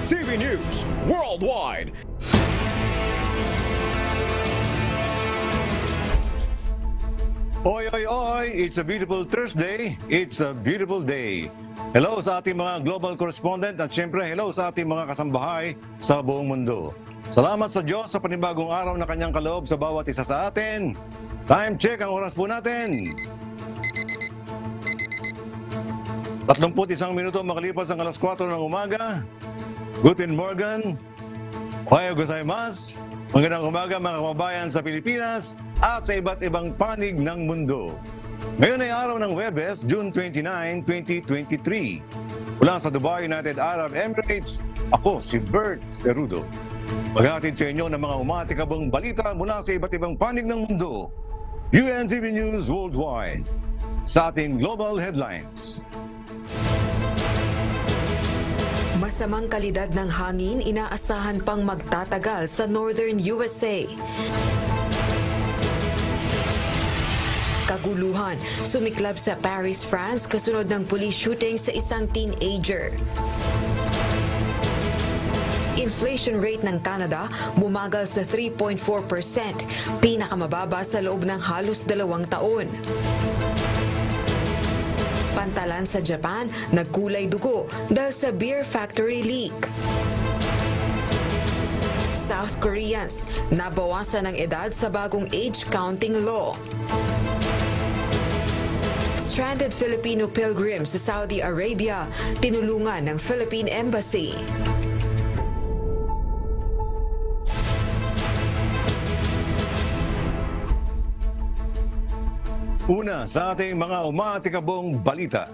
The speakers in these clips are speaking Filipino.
UNTV News Worldwide. Oy, oy, oy! It's a beautiful Thursday. It's a beautiful day. Hello sa ating mga global correspondent at syempre hello sa ating mga kasambahay sa buong mundo. Salamat sa Diyos sa panibagong araw na kanyang kaloob sa bawat isa sa atin. Time check, ang oras po natin. 31 minuto makalipas ang alas 4 ng umaga. Guten Morgen. Ohayo gozaimasu. Magandang umaga mga kababayan sa Pilipinas at sa iba't ibang panig ng mundo. Ngayon ay araw ng Huwebes, June 29, 2023. Mula sa Dubai, United Arab Emirates, ako si Bert Cerudo. Maghatid sa inyo ng mga umatikabong balita mula sa iba't ibang panig ng mundo. UNTV News Worldwide sa ating global headlines. Masamang kalidad ng hangin inaasahan pang magtatagal sa Northern USA. Kaguluhan, sumiklab sa Paris, France kasunod ng police shooting sa isang teenager. Inflation rate ng Canada bumagal sa 3.4%, pinakamababa sa loob ng halos 2 taon. Pantalan sa Japan, nagkulay dugo dahil sa beer factory leak. South Koreans, nabawasan ng edad sa bagong age counting law. Stranded Filipino pilgrims sa Saudi Arabia, tinulungan ng Philippine Embassy. Una sa ating mga umatikabong balita.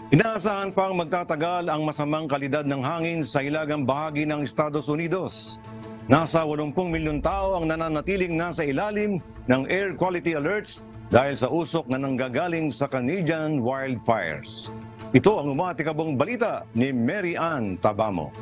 Inaasahan pang magtatagal ang masamang kalidad ng hangin sa hilagang bahagi ng Estados Unidos. Nasa 80 milyong tao ang nananatiling nasa ilalim ng air quality alerts dahil sa usok na nanggagaling sa Canadian wildfires. Ito ang umatikabong balita ni Mary Ann Tabamo.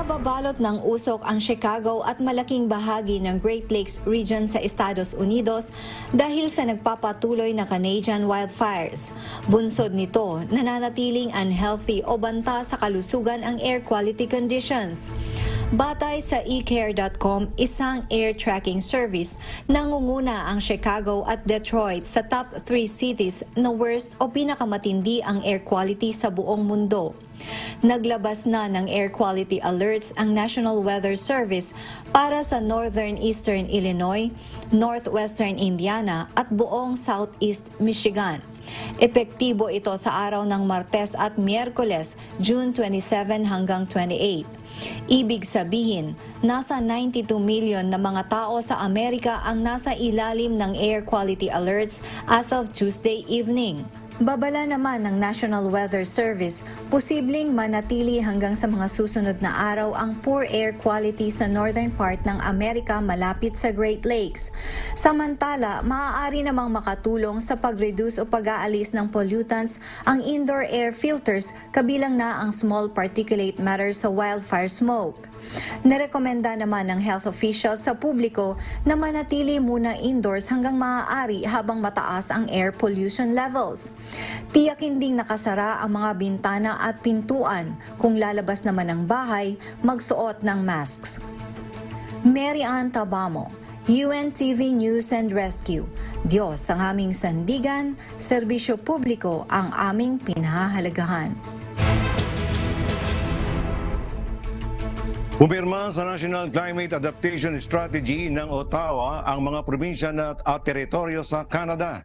Nababalot ng usok ang Chicago at malaking bahagi ng Great Lakes region sa Estados Unidos dahil sa nagpapatuloy na Canadian wildfires. Bunsod nito, nananatiling unhealthy o banta sa kalusugan ang air quality conditions. Batay sa eCare.com, isang air tracking service, nangunguna ang Chicago at Detroit sa top 3 cities na worst o pinakamatindi ang air quality sa buong mundo. Naglabas na ng air quality alerts ang National Weather Service para sa Northern Eastern Illinois, Northwestern Indiana at buong Southeast Michigan. Epektibo ito sa araw ng Martes at Miyerkules, June 27 hanggang 28. Ibig sabihin, nasa 92 milyon na mga tao sa Amerika ang nasa ilalim ng air quality alerts as of Tuesday evening. Babala naman ng National Weather Service, posibleng manatili hanggang sa mga susunod na araw ang poor air quality sa northern part ng Amerika malapit sa Great Lakes. Samantala, maaari namang makatulong sa pag-reduce o pag-aalis ng pollutants ang indoor air filters kabilang na ang small particulate matter sa wildfire smoke. Narekomenda naman ng health officials sa publiko na manatili muna indoors hanggang maaari habang mataas ang air pollution levels. Tiyakin ding nakasara ang mga bintana at pintuan. Kung lalabas naman ng bahay, magsuot ng masks. Mary Ann Tabamo, UNTV News and Rescue. Diyos ang aming sandigan, serbisyo publiko ang aming pinahahalagahan. Pumirma sa National Climate Adaptation Strategy ng Ottawa ang mga probinsya at teritoryo sa Canada.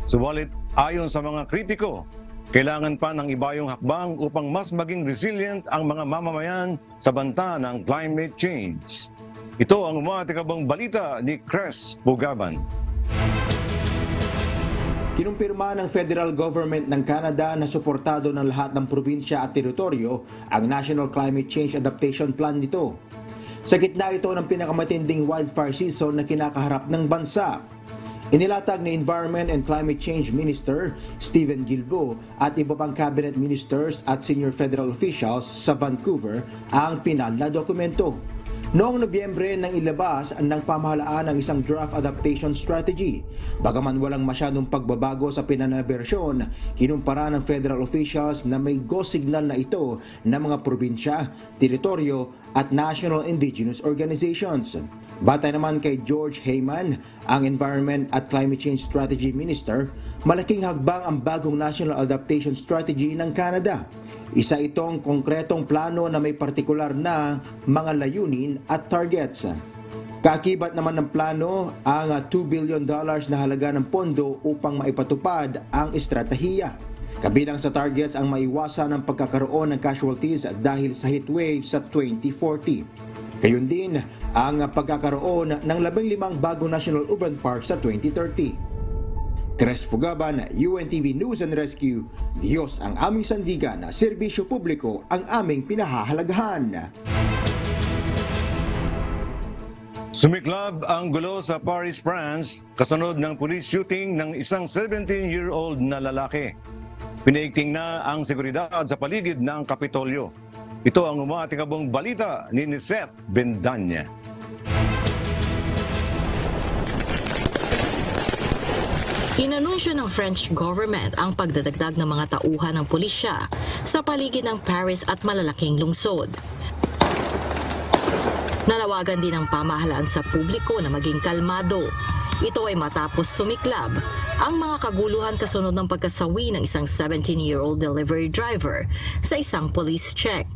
Subalit, ayon sa mga kritiko, kailangan pa ng ibayong hakbang upang mas maging resilient ang mga mamamayan sa banta ng climate change. Ito ang umatikabang balita ni Cres Bugaban. Kinumpirma ng federal government ng Canada na suportado ng lahat ng probinsya at teritoryo ang National Climate Change Adaptation Plan nito. Sa gitna ito ng pinakamatinding wildfire season na kinakaharap ng bansa. Inilatag ni Environment and Climate Change Minister Steven Guilbeault at iba pang cabinet ministers at senior federal officials sa Vancouver ang pinal na dokumento. Noong Nobyembre nang ilabas ng pamahalaan ang isang draft adaptation strategy. Bagaman walang masyadong pagbabago sa pinanabersyon, kinumpara ng federal officials na may go signal na ito ng mga probinsya, teritoryo at national indigenous organizations. Batay naman kay George Heyman, ang Environment at Climate Change Strategy Minister, malaking hagbang ang bagong National Adaptation Strategy ng Canada. Isa itong konkretong plano na may partikular na mga layunin at targets. Kaakibat naman ng plano ang $2 billion na halaga ng pondo upang maipatupad ang estratehiya. Kabilang sa targets ang maiwasan ang pagkakaroon ng casualties dahil sa heatwave sa 2040. Gayon din ang pagkakaroon ng 15 bagong national urban parks sa 2030. Tres Fugaban, UNTV News and Rescue. Diyos ang aming sandigan, serbisyo publiko ang aming pinahahalagahan. Sumiklab ang gulo sa Paris, France, kasunod ng police shooting ng isang 17-year-old na lalaki. Pinaigting na ang seguridad sa paligid ng Kapitolyo. Ito ang umatikabong balita ni Seth Bendanya. Inanunsyo ng French government ang pagdadagdag ng mga tauhan ng pulisya sa paligid ng Paris at malalaking lungsod. Nanawagan din ang pamahalaan sa publiko na maging kalmado. Ito ay matapos sumiklab ang mga kaguluhan kasunod ng pagkasawi ng isang 17-year-old delivery driver sa isang police check.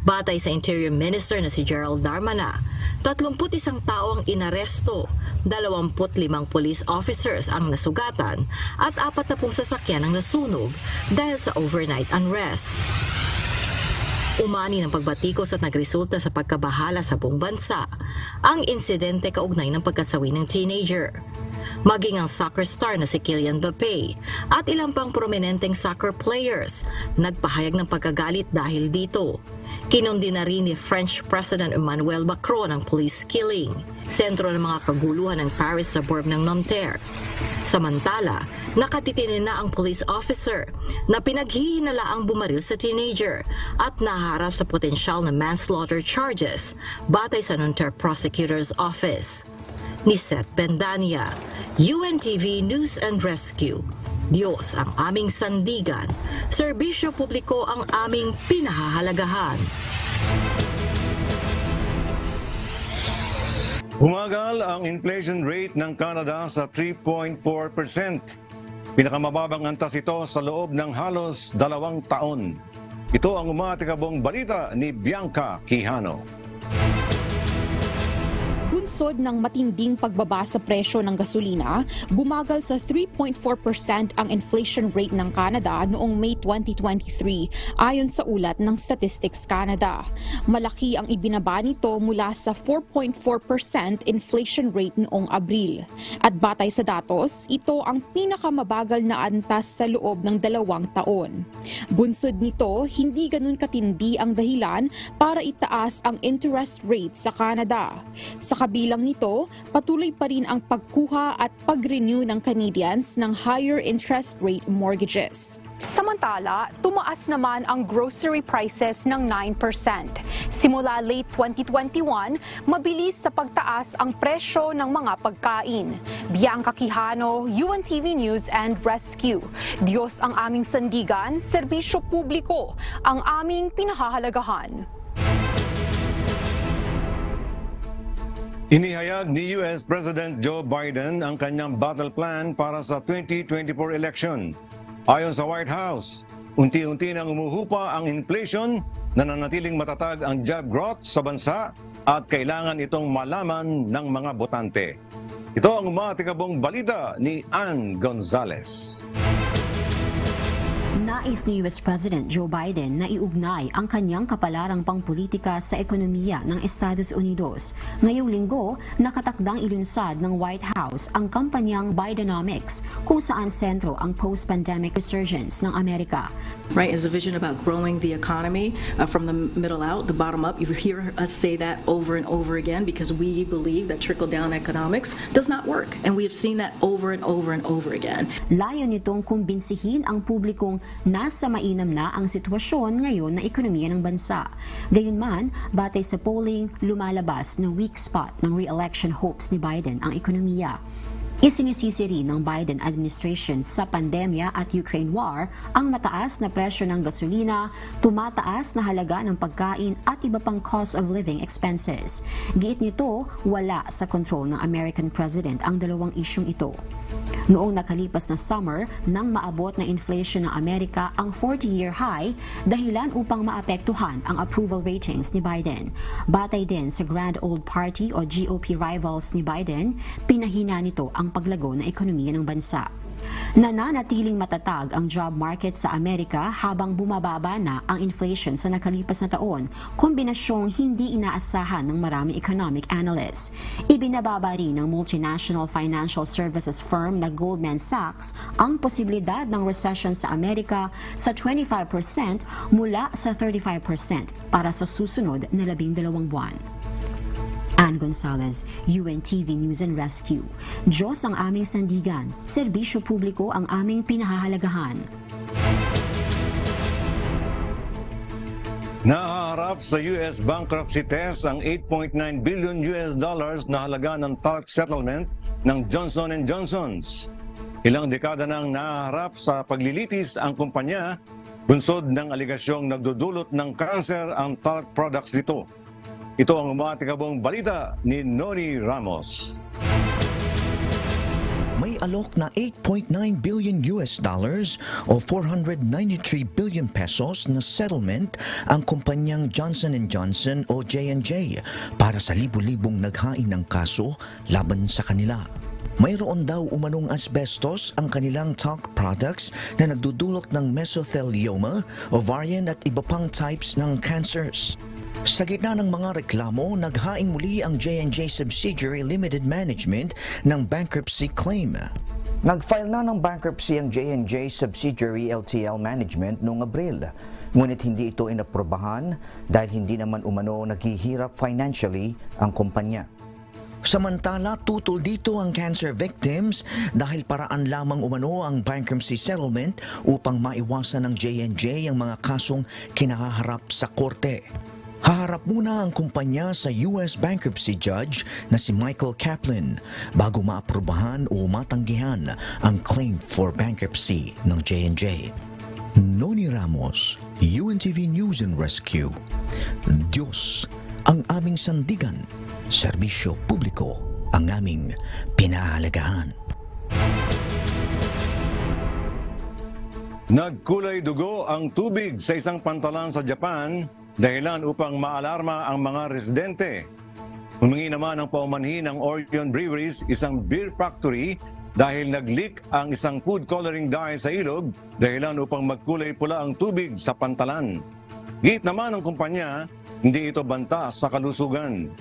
Batay sa Interior Minister na si Gerald Darmanin, 31 tao ang inaresto, 25 police officers ang nasugatan at 40 sasakyan ang nasunog dahil sa overnight unrest. Umani ng pagbatikos at nagresulta sa pagkabahala sa buong bansa ang insidente kaugnay ng pagkasawi ng teenager. Maging ang soccer star na si Kylian Mbappé at ilang pang prominenteng soccer players nagpahayag ng pagkagalit dahil dito. Kinundi na rin ni French President Emmanuel Macron ang police killing, sentro ng mga kaguluhan ng Paris suburb ng Nanterre. Samantala, nakatitinin na ang police officer na pinaghihinalaang bumaril sa teenager at naharap sa potensyal na manslaughter charges batay sa Nanterre Prosecutor's Office. Ni Seth Bendanya, UNTV News and Rescue. Diyos ang aming sandigan, serbisyo publiko ang aming pinahahalagahan. Humagal ang inflation rate ng Canada sa 3.4%. Pinakamababang antas ito sa loob ng halos 2 taon. Ito ang umatikabong balita ni Bianca Quijano. Bunsod ng matinding pagbaba sa presyo ng gasolina, bumagal sa 3.4% ang inflation rate ng Canada noong May 2023 ayon sa ulat ng Statistics Canada. Malaki ang ibinaba nito mula sa 4.4% inflation rate noong Abril. At batay sa datos, ito ang pinakamabagal na antas sa loob ng 2 taon. Bunsod nito, hindi ganun katindi ang dahilan para itaas ang interest rate sa Canada. Sa kabilang nito, patuloy pa rin ang pagkuha at pag-renew ng Canadians ng higher interest rate mortgages. Samantala, tumaas naman ang grocery prices ng 9%. Simula late 2021, mabilis sa pagtaas ang presyo ng mga pagkain. Bianca Quijano, UNTV News and Rescue. Diyos ang aming sandigan, serbisyo publiko ang aming pinahahalagahan. Inihayag ni US President Joe Biden ang kanyang battle plan para sa 2024 election. Ayon sa White House, unti-unti nang umuhupa ang inflation, nananatiling matatag ang job growth sa bansa at kailangan itong malaman ng mga botante. Ito ang umatikabong balita ni Ann Gonzalez. Nais ni US President Joe Biden na iugnay ang kanyang kapalarang pangpolitika sa ekonomiya ng Estados Unidos. Ngayong linggo, nakatakdang ilunsad ng White House ang kampanyang Bidenomics, kung saan sentro ang post-pandemic resurgence ng Amerika. Right, is a vision about growing the economy from the middle out, the bottom up. You hear us say that over and over again because we believe that trickle-down economics does not work, and we have seen that over and over and over again. Layo nitong kumbinsihin ang publikong nasa mainam na ang sitwasyon ngayon ng ekonomiya ng bansa. Gayunman, batay sa polling, lumalabas na weak spot ng re-election hopes ni Biden ang ekonomiya. Isinisisi rin ng Biden administration sa pandemya at Ukraine war ang mataas na presyo ng gasolina, tumataas na halaga ng pagkain at iba pang cost of living expenses. Giit nito, wala sa kontrol ng American President ang dalawang isyung ito. Noong nakalipas na summer, nang maabot na inflation ng Amerika ang 40-year high, dahilan upang maapektuhan ang approval ratings ni Biden. Batay din sa Grand Old Party o GOP rivals ni Biden, pinahina nito ang paglago ng ekonomiya ng bansa. Nananatiling matatag ang job market sa Amerika habang bumababa na ang inflation sa nakalipas na taon, kombinasyong hindi inaasahan ng maraming economic analysts. Ibinababa rin ng multinational financial services firm na Goldman Sachs ang posibilidad ng recession sa Amerika sa 25% mula sa 35% para sa susunod na 12 buwan. Ann Gonzalez, UNTV News and Rescue. Diyos ang aming sandigan, serbisyo publiko ang aming pinahahalagahan. Nahaharap sa US bankruptcy test ang $8.9 billion na halaga ng talc settlement ng Johnson & Johnson's. Ilang dekada nang nahaharap sa paglilitis ang kumpanya, bunsod ng aligasyong nagdudulot ng kanser ang talc products nito. Ito ang umatikabong balita ni Noni Ramos. May alok na $8.9 billion o 493 billion pesos na settlement ang kumpanyang Johnson & Johnson o J&J para sa libu-libong naghain ng kaso laban sa kanila. Mayroon daw umanong asbestos ang kanilang talc products na nagdudulot ng mesothelioma, ovarian at iba pang types ng cancers. Sa gitna ng mga reklamo, naghain muli ang J&J Subsidiary Limited Management ng bankruptcy claim. Nag-file na ng bankruptcy ang J&J Subsidiary LTL Management noong Abril. Ngunit hindi ito inaprobahan dahil hindi naman umano naghihirap financially ang kumpanya. Samantala, tutol dito ang cancer victims dahil paraan lamang umano ang bankruptcy settlement upang maiwasan ng J&J ang mga kasong kinaharap sa korte. Haharap muna ang kumpanya sa US bankruptcy judge na si Michael Kaplan bago maaprubahan o matanggihan ang claim for bankruptcy ng J&J. Noni Ramos, UNTV News and Rescue. Diyos ang aming sandigan, serbisyo publiko ang aming pinahalagahan. Nagkulay dugo ang tubig sa isang pantalan sa Japan, dahilan upang maalarma ang mga residente. Humingi naman ng paumanhin ng Orion Breweries, isang beer factory, dahil nag-leak ang isang food coloring dye sa ilog, dahilan upang magkulay pula ang tubig sa pantalan. Git naman ng kumpanya, hindi ito banta sa kalusugan.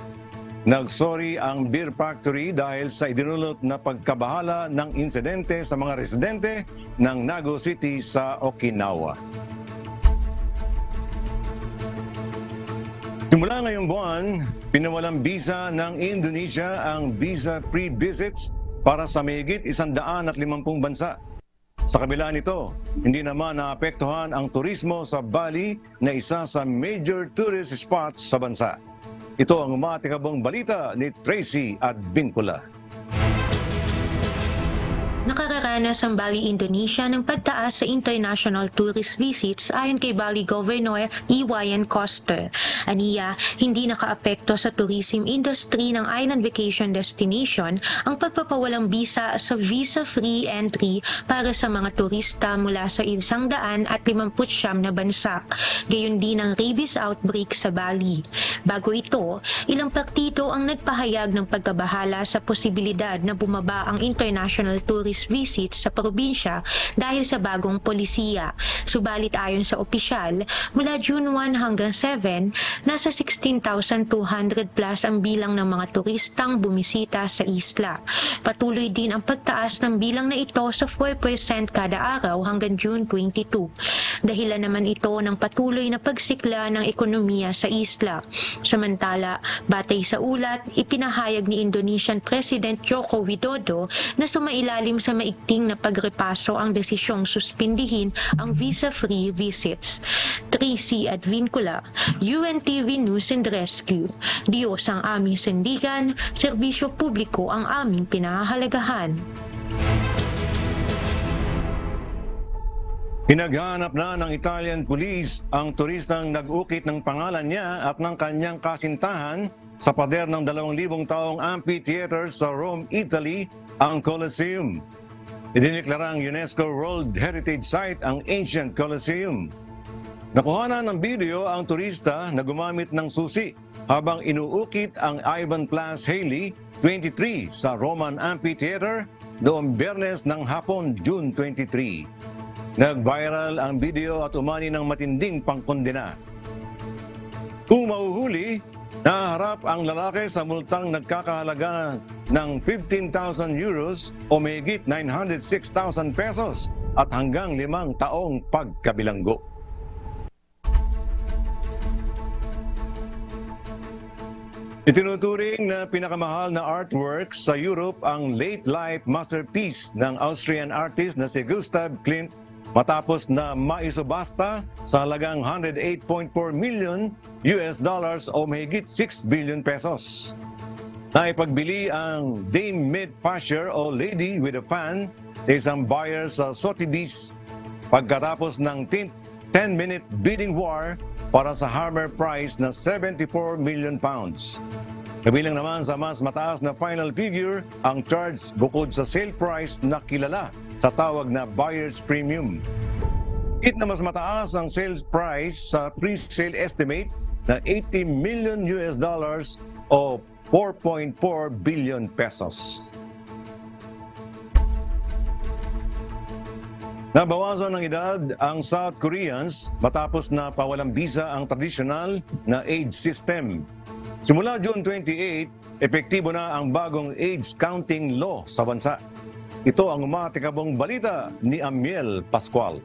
Nagsorry ang beer factory dahil sa idinulot na pagkabahala ng insidente sa mga residente ng Nago City sa Okinawa. Simula ngayong buwan, pinawalang bisa ng Indonesia ang visa-free visits para sa mahigit 150 bansa. Sa kabila nito, hindi naman naapektuhan ang turismo sa Bali na isa sa major tourist spots sa bansa. Ito ang umatikabong balita ni Tracy Advincula. Nakakaranas ang Bali, Indonesia ng pagtaas sa international tourist visits ayon kay Bali Governor Iwayan Koster. Aniya, hindi nakaapekto sa tourism industry ng island vacation destination ang pagpapawalang bisa sa visa-free entry para sa mga turista mula sa 159 na bansa. Gayon din ang rabies outbreak sa Bali. Bago ito, ilang partido ang nagpahayag ng pagkabahala sa posibilidad na bumaba ang international tourist visits sa probinsya dahil sa bagong polisiya. Subalit ayon sa opisyal, mula June 1 hanggang 7, nasa 16,200 plus ang bilang ng mga turistang bumisita sa isla. Patuloy din ang pagtaas ng bilang na ito sa 4% kada araw hanggang June 22. Dahilan naman ito ng patuloy na pagsikla ng ekonomiya sa isla. Samantala, batay sa ulat, ipinahayag ni Indonesian President Joko Widodo na sumailalim sa maigting na pagrepaso ang desisyong suspindihin ang visa-free visits. Tracy Advincula, UNTV News and Rescue. Diyos ang aming sandigan, serbisyo publiko ang aming pinahahalagahan. Pinaghahanap na ng Italian police ang turistang nag-ukit ng pangalan niya at ng kanyang kasintahan sa pader ng 2,000 taong amphitheater sa Rome, Italy, ang Colosseum. Idineklarang UNESCO World Heritage Site ang Ancient Colosseum. Nakuhanan ng video ang turista na gumamit ng susi habang inuukit ang Ivan Plas Haley, 23, sa Roman Amphitheater noong Biyernes ng hapon, June 23. Nag-viral ang video at umani ng matinding pangkondena. Kung mahuhuli, naharap ang lalaki sa multang nagkakahalaga ng 15,000 euros o mahigit 906,000 pesos at hanggang 5 taong pagkabilanggo. Itinuturing na pinakamahal na artwork sa Europe ang late life masterpiece ng Austrian artist na si Gustav Klimt matapos na maisubasta sa halagang 108.4 million US dollars o mahigit 6 billion pesos. Naipagbili ang Dame Mid Pasher o Lady with a Fan sa isang buyer sa Sotheby's pagkatapos ng 10-minute bidding war para sa hammer price na 74 million pounds. Kabilang naman sa mas mataas na final figure ang charge bukod sa sale price na kilala sa tawag na buyer's premium. Hit na mas mataas ang sales price sa pre-sale estimate na 80 million US dollars o 4.4 billion pesos. Nabawasan ng edad ang South Koreans matapos na pawalang bisa ang tradisyonal na age system. Simula June 28, epektibo na ang bagong age counting law sa bansa. Ito ang umatikabong balita ni Amiel Pascual.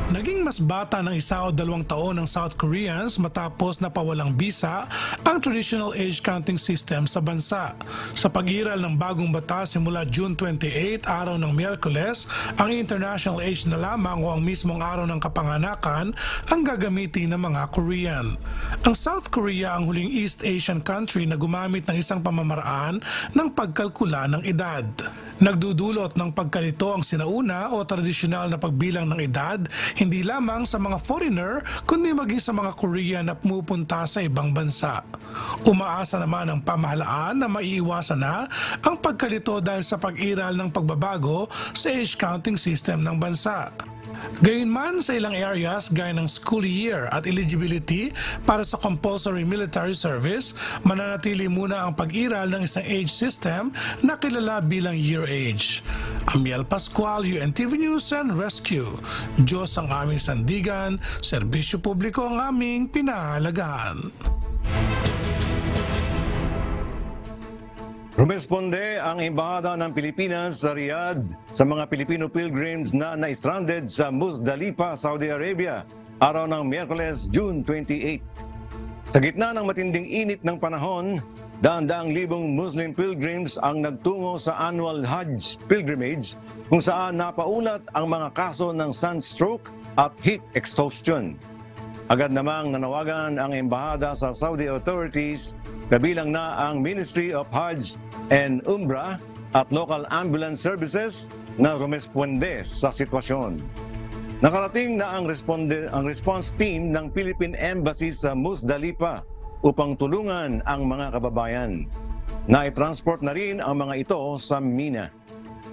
Naging mas bata ng 1 o 2 taon ng South Koreans matapos na pawalang bisa ang traditional age counting system sa bansa. Sa pag-iral ng bagong batas simula June 28, araw ng Miyerkules, ang international age na lamang o ang mismong araw ng kapanganakan ang gagamitin ng mga Korean. Ang South Korea ang huling East Asian country na gumamit ng isang pamamaraan ng pagkalkula ng edad. Nagdudulot ng pagkalito ang sinauna o tradisyonal na pagbilang ng edad, hindi lamang sa mga foreigner, kundi maging sa mga Korean na pumupunta sa ibang bansa. Umaasa naman ang pamahalaan na maiiwasan na ang pagkalito dahil sa pag-iral ng pagbabago sa age counting system ng bansa. Gayunman sa ilang areas gaya ng school year at eligibility para sa compulsory military service, mananatili muna ang pag-iral ng isang age system na kilala bilang year age. Amiel Pascual, UNTV News and Rescue. Diyos ang aming sandigan, serbisyo publiko ang aming pinahalagahan. Rumesponde ang Embahada ng Pilipinas sa Riyadh sa mga Pilipino pilgrims na na-stranded sa Muzdalipa, Saudi Arabia, araw ng Miyerkules, June 28. Sa gitna ng matinding init ng panahon, daan-daang libong Muslim pilgrims ang nagtungo sa annual Hajj pilgrimage kung saan napaulat ang mga kaso ng sunstroke at heat exhaustion. Agad namang nanawagan ang Embahada sa Saudi authorities, kabilang na ang Ministry of Hajj and Umrah at local ambulance services na rumesponde sa sitwasyon. Nakarating na ang response team ng Philippine Embassy sa Muzdalipa upang tulungan ang mga kababayan. Nai-transport na rin ang mga ito sa Mina.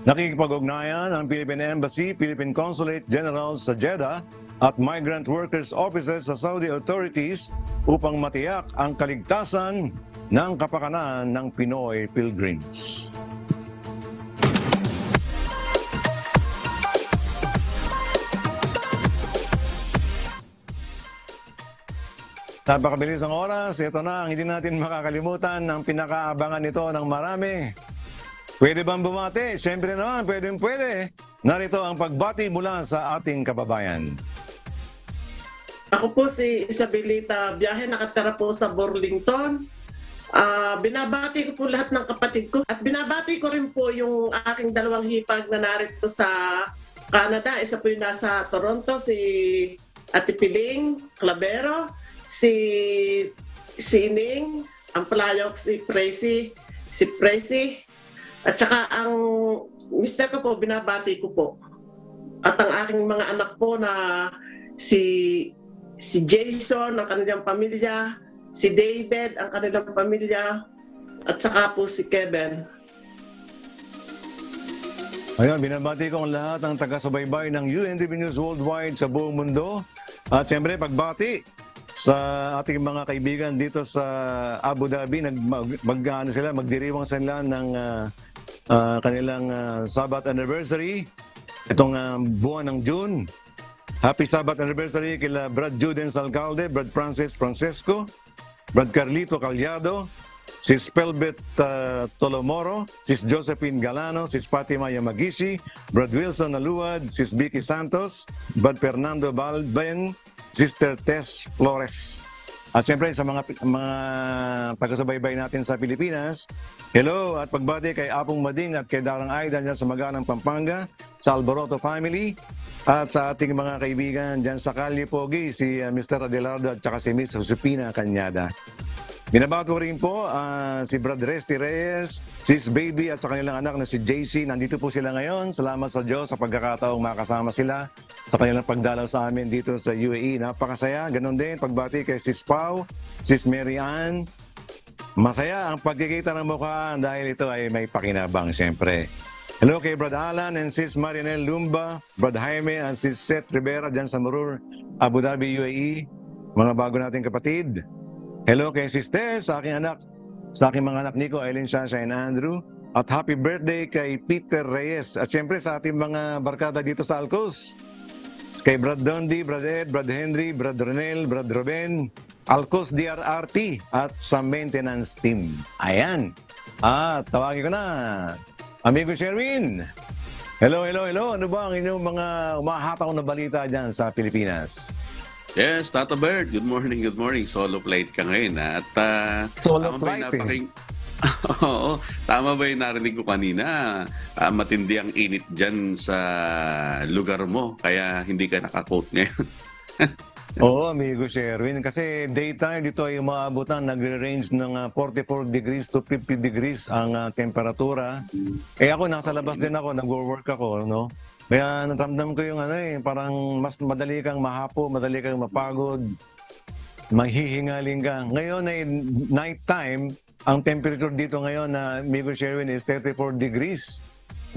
Nakikipag-ugnayan ang Philippine Embassy, Philippine Consulate General sa Jeddah at migrant workers offices sa Saudi authorities upang matiyak ang kaligtasan ng kapakanan ng Pinoy pilgrims. Napakabilis ang oras. Ito na ang hindi natin makakalimutan ng pinakaabangan nito ng marami. Pwede bang bumati? Siyempre naman, pwede. Narito ang pagbati mula sa ating kababayan. Ako po si Isabelita Biyahe, nakatira po sa Burlington. Binabati ko po lahat ng kapatid ko at binabati ko rin po yung aking dalawang hipag na narito sa Canada. Isa po yung nasa Toronto, si Ate Piling Clavero, si Sining, ang palayaw si Presi, at saka ang mister ko po, binabati ko po. At ang aking mga anak po na si Jason, ang kanilang pamilya, si David, ang kanilang pamilya, at saka po si Kevin. Ayun, binabati ko ang lahat ng taga-subaybay ng UNTV News Worldwide sa buong mundo. At siyempre, pagbati sa ating mga kaibigan dito sa Abu Dhabi. Magdiriwang sila ng kanilang Sabbath anniversary. Itong buwan ng June. Happy Sabbath anniversary kila Brad Judens Alcalde, Brad Francis Francesco, Brad Carlito Calyado, Sis Pelbet Tolomoro, Sis Josephine Galano, Sis Fatima Yamagishi, Brad Wilson Aluad, Sis Vicky Santos, Brad Fernando Balben, Sister Tess Flores. At siyempre sa mga taga-subaybay natin sa Pilipinas, hello at pagbati kay Apong Mading at kay Darang Aida dyan sa Magalang Pampanga, sa Alboroto family, at sa ating mga kaibigan dyan sa Calle Pogi, si Mr. Adelardo at saka si Miss Josepina Cañada. Binabato rin po si Brad Resty Reyes, Sis Baby at sa kanilang anak na si JC. Nandito po sila ngayon. Salamat sa Diyos sa pagkakataong makasama sila sa kanilang pagdalaw sa amin dito sa UAE. Napakasaya. Ganon din pagbati kay Sis Pau, Sis Mary Ann. Masaya ang pagkikita ng mukha dahil ito ay may pakinabang siyempre. Hello kay Brad Alan and Sis Marinel Lumba, Brad Jaime and Sis Seth Rivera dyan sa Murur, Abu Dhabi, UAE. Mga bago nating kapatid. Hello kay Sis Tess, sa aking mga anak Nico, Eileen, Shasha, and Andrew. At happy birthday kay Peter Reyes. At syempre sa ating mga barkada dito sa Alcos. Kay Brad Dondi, Brad Ed, Brad Henry, Brad Ronel, Brad Ruben, Alcos DRRT at sa maintenance team. Ayan. At tawagin ko na. Amigo Sherwin. Hello. Ano ba ang inyong mga umahataw na balita dyan sa Pilipinas? Yes, Tata Bird. Good morning. Solo flight ka ngayon. At solo flight Oo, tama ba yung narinig ko kanina? Matindi ang init dyan sa lugar mo, kaya hindi ka naka-coat ngayon. Oo, amigo Sherwin. Kasi daytime dito ay umaabutan, nagre-range ng 44 degrees to 50 degrees ang temperatura. Ako, nasa labas din ako, nag-work ako, no? Kaya natamdam ko yung parang mas madali kang mahapo, madali kang mapagod, maghihingaling ka. Ngayon ay night time, ang temperature dito ngayon na amigo Sherwin is 34 degrees.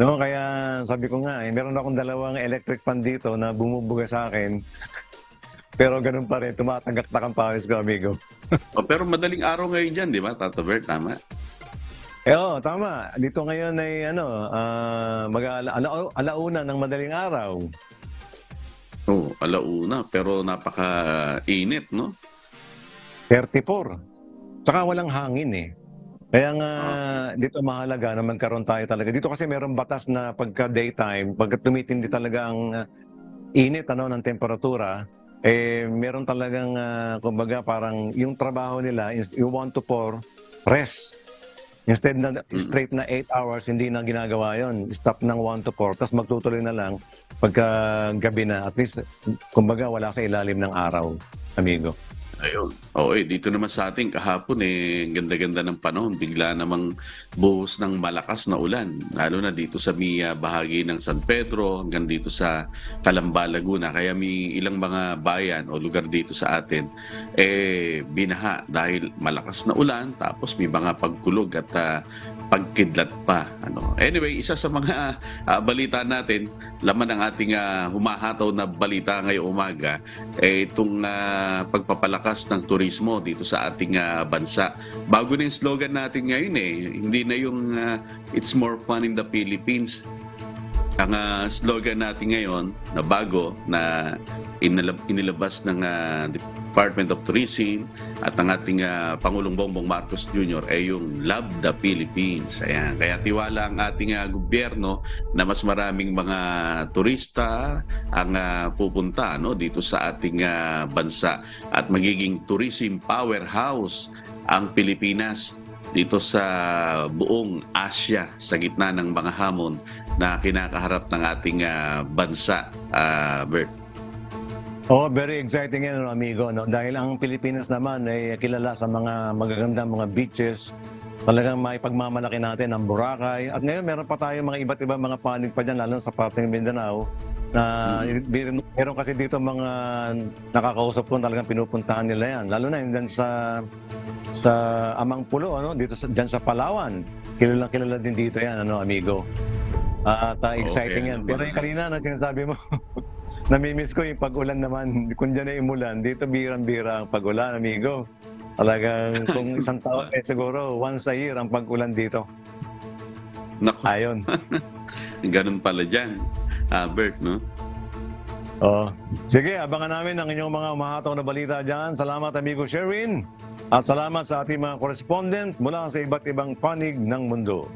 No, kaya sabi ko nga, meron akong dalawang electric fan dito na bumubuga sa akin. Pero ganun pa rin, tumatagak-tak ang pawis ko, amigo. Pero madaling araw ngayon dyan, di ba, Tata Bert? Tama? Oo, tama. Dito ngayon ay alauna ng madaling araw. Oo, alauna. Pero napaka-init, no? 34. Tsaka walang hangin eh. Kaya nga dito mahalaga na magkaroon tayo talaga. Dito kasi mayroong batas na pagka daytime, pagka tumitindi talaga ang init ng temperatura, meron talagang kumbaga parang yung trabaho nila yung 1 to 4 rest. Instead na straight na 8 hours, hindi na ginagawa yon. Stop ng 1 to 4, tapos magtutuloy na lang pagka gabi na. At least, kumbaga, wala sa ilalim ng araw, amigo. Ayun. Dito naman sa atin kahapon ganda-ganda ng panahon. Bigla namang buhos ng malakas na ulan. Lalo na dito sa bahagi ng San Pedro hanggang dito sa Calamba, Laguna. Kaya may ilang mga bayan o lugar dito sa atin binaha dahil malakas na ulan, tapos may mga pagkulog at pagkidlat pa. Anyway, isa sa mga balita natin, laman ng ating humahataw na balita ngayong umaga, itong pagpapalakas ng turismo dito sa ating bansa. Bago na yung slogan natin ngayon hindi na yung it's more fun in the Philippines. Ang slogan natin ngayon na bago na inilabas ng Department of Tourism at ang ating Pangulong Bongbong Marcos Jr. ay yung Love the Philippines. Ayan. Kaya tiwala ang ating gobyerno na mas maraming mga turista ang pupunta dito sa ating bansa at magiging tourism powerhouse ang Pilipinas dito sa buong Asia sa gitna ng mga hamon na kinakaharap ng ating bansa, Bert. Oh, very exciting yan, amigo. No? Dahil ang Pilipinas naman ay kilala sa mga magagandang mga beaches. Talagang maipagmamalaki natin ang Boracay. At ngayon, meron pa tayo mga iba't ibang mga panig pa dyan, lalo sa parte ng Mindanao. Na meron kasi dito mga nakakausap ko talagang pinupuntahan nila yan. Lalo na yun sa Amang Pulo, ano? Dito dyan sa Palawan. Kilala din dito yan, ano, amigo. At exciting yan. Pero yung kanina na sinasabi mo, namimiss ko yung pag-ulan naman. Kung dyan ay umulan, dito birang-bira ang pag-ulan, amigo. Talagang kung isang taon, siguro once a year ang pag-ulan dito. Naku. Ayun. Ganun pala dyan, Bert, no? Oh. Sige, abangan namin ang inyong mga umahataw na balita dyan. Salamat, amigo Sherwin. At salamat sa ating mga correspondent mula sa iba't ibang panig ng mundo.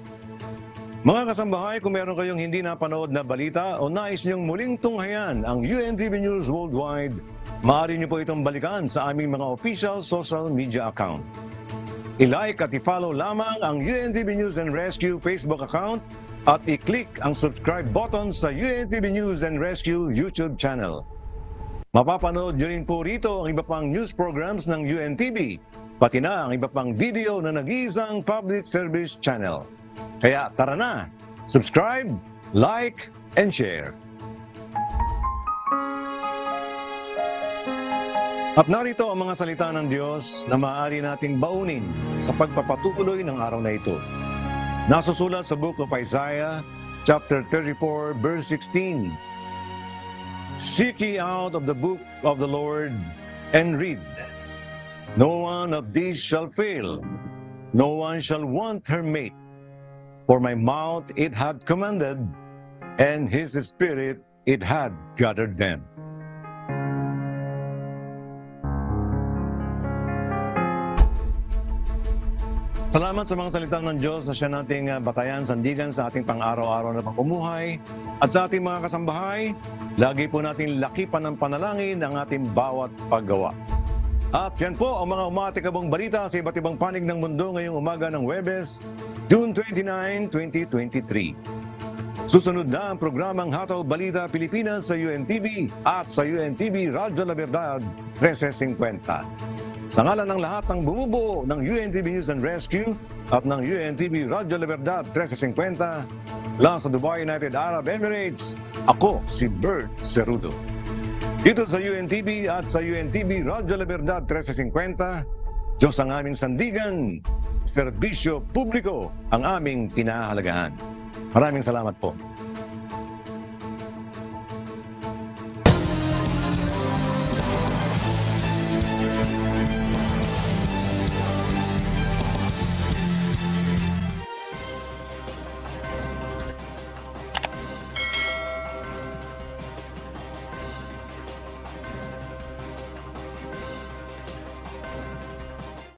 Mga kasambahay, kung meron kayong hindi napanood na balita o nais niyong muling tunghayan ang UNTV News Worldwide, maaari niyo po itong balikan sa aming mga official social media account. I-like at i-follow lamang ang UNTV News and Rescue Facebook account at i-click ang subscribe button sa UNTV News and Rescue YouTube channel. Mapapanood niyo rin po rito ang iba pang news programs ng UNTV, pati na ang iba pang video na nag-iisang public service channel. Kaya tara na, subscribe, like, and share. At narito ang mga salita ng Diyos na maaari nating baunin sa pagpapatuloy ng araw na ito. Nasusulat sa Book of Isaiah, chapter 34, verse 16. Seek ye out of the book of the Lord and read. No one of these shall fail, no one shall want her mate. For my mouth it had commanded, and his spirit it had gathered them. Salamat sa mga salitang ng Diyos na siya nating batayan, sandigan sa ating pang-araw-araw na pamumuhay. At sa ating mga kasambahay, lagi po natin lakipan ng panalangin ang ating bawat paggawa. At yan po ang mga umatikabong balita sa iba't ibang panig ng mundo ngayong umaga ng Huwebes, June 29, 2023. Susunod na ang programang Hataw Balita Pilipinas sa UNTV at sa UNTV Radyo La Verdad 1350. Sa ngalan ng lahat ng bumubuo ng UNTV News and Rescue at ng UNTV Radyo La Verdad 1350, mula sa Dubai, United Arab Emirates, ako si Bert Cerudo. Dito sa UNTV at sa UNTV Radyo La Verdad 1350, Diyos ang aming sandigan, serbisyo publiko ang aming pinahahalagahan. Maraming salamat po.